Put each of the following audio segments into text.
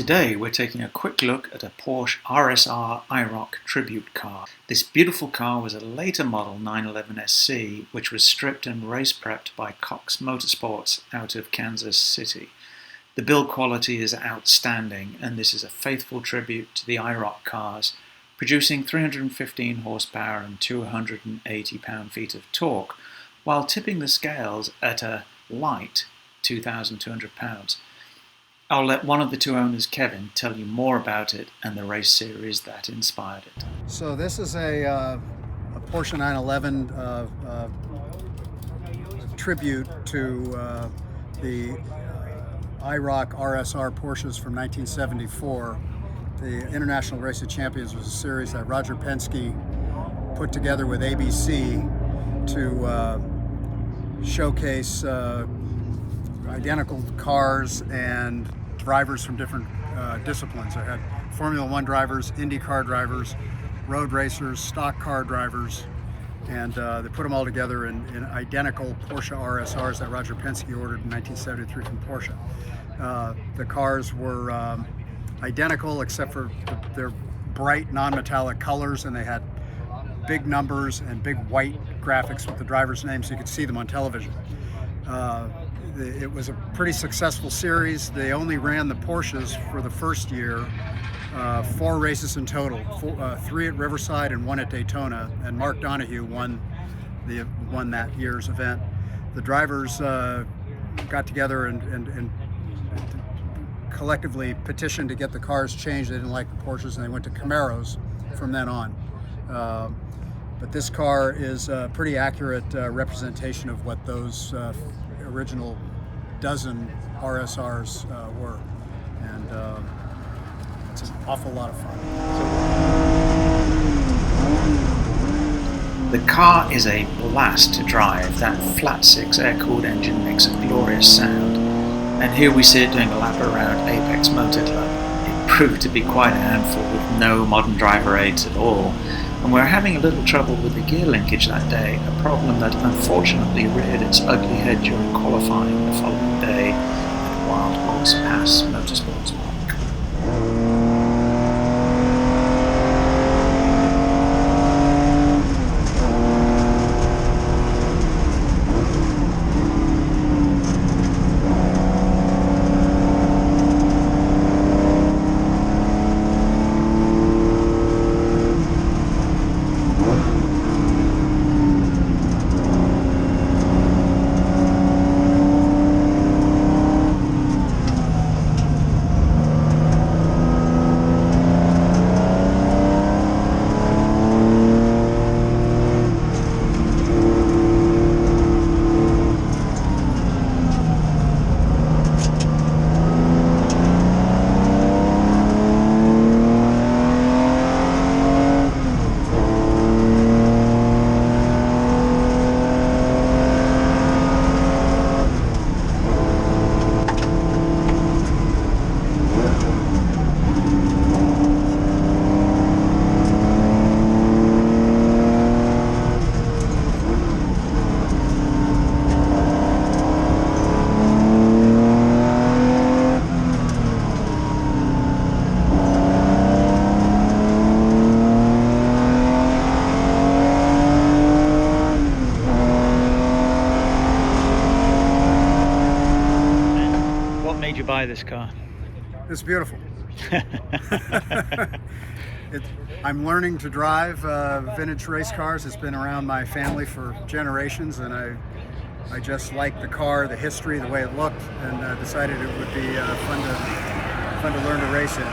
Today we're taking a quick look at a Porsche RSR IROC tribute car. This beautiful car was a later model 911 SC which was stripped and race prepped by Cox Motorsports out of Kansas City. The build quality is outstanding, and this is a faithful tribute to the IROC cars, producing 315 horsepower and 280 pound-feet of torque, while tipping the scales at a light 2,200 pounds. I'll let one of the two owners, Kevin, tell you more about it and the race series that inspired it. So this is a Porsche 911 tribute to the IROC RSR Porsches from 1974. The International Race of Champions was a series that Roger Penske put together with ABC to showcase identical cars and drivers from different disciplines. I had Formula One drivers, IndyCar drivers, road racers, stock car drivers, and they put them all together in identical Porsche RSRs that Roger Penske ordered in 1973 from Porsche. The cars were identical except for their bright non-metallic colors, and they had big numbers and big white graphics with the driver's names so you could see them on television. It was a pretty successful series. They only ran the Porsches for the first year, 4 races in total, 3 at Riverside and 1 at Daytona, and Mark Donohue won that year's event. The drivers got together and collectively petitioned to get the cars changed. They didn't like the Porsches, and they went to Camaros from then on. But this car is a pretty accurate representation of what those original dozen RSRs were, and it's an awful lot of fun. The car is a blast to drive. That flat-six air-cooled engine makes a glorious sound, and here we see it doing a lap around Apex Motor Club. It proved to be quite a handful with no modern driver aids at all, and we're having a little trouble with the gear linkage that day, a problem that unfortunately reared its ugly head during qualifying the following day at Wild Horse Pass Motorsports Park. Made you buy this car? It's beautiful. I'm learning to drive vintage race cars. It's been around my family for generations, and I just liked the car, the history, the way it looked, and decided it would be fun to learn to race in.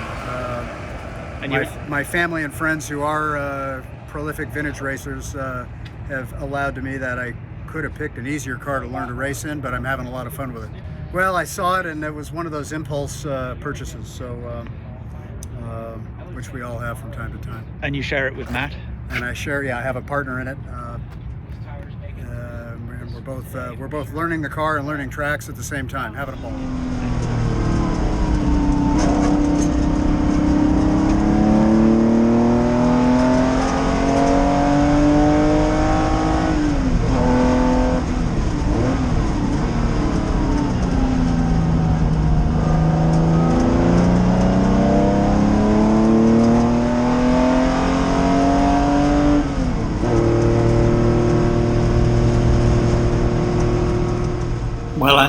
My family and friends who are prolific vintage racers have allowed to me that I could have picked an easier car to learn to race in, but I'm having a lot of fun with it. Well, I saw it, and it was one of those impulse purchases, so which we all have from time to time. And you share it with Matt? And I have a partner in it. And we're both learning the car and learning tracks at the same time, having a ball.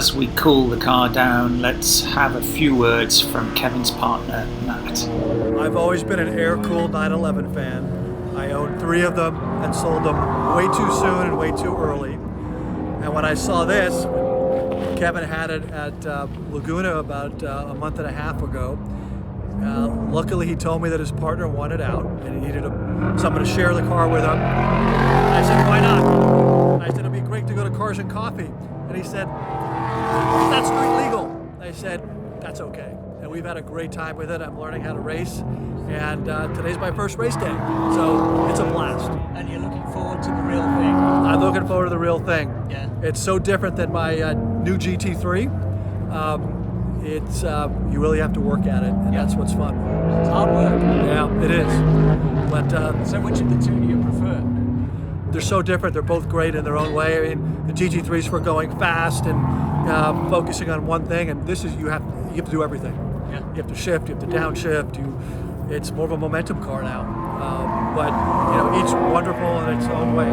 as we cool the car down, let's have a few words from Kevin's partner, Matt. I've always been an air-cooled 911 fan. I owned 3 of them and sold them way too soon and way too early. And when I saw this, Kevin had it at Laguna about a month and a half ago. Luckily, he told me that his partner wanted out and he needed someone to share the car with him. I said, why not? I said, it'd be great to go to Cars and Coffee. And he said, that's not legal. I said, that's okay. And we've had a great time with it. I'm learning how to race. And today's my first race day. So it's a blast. And you're looking forward to the real thing? I'm looking forward to the real thing. Yeah. It's so different than my new GT3. You really have to work at it, and that's what's fun. It's hard work. Yeah, it is. But so which of the two do you prefer? They're so different. They're both great in their own way. I mean, the GT3's for going fast and focusing on one thing, and this is you have to do everything. Yeah. You have to shift. You have to downshift. It's more of a momentum car now. But each wonderful in its own way.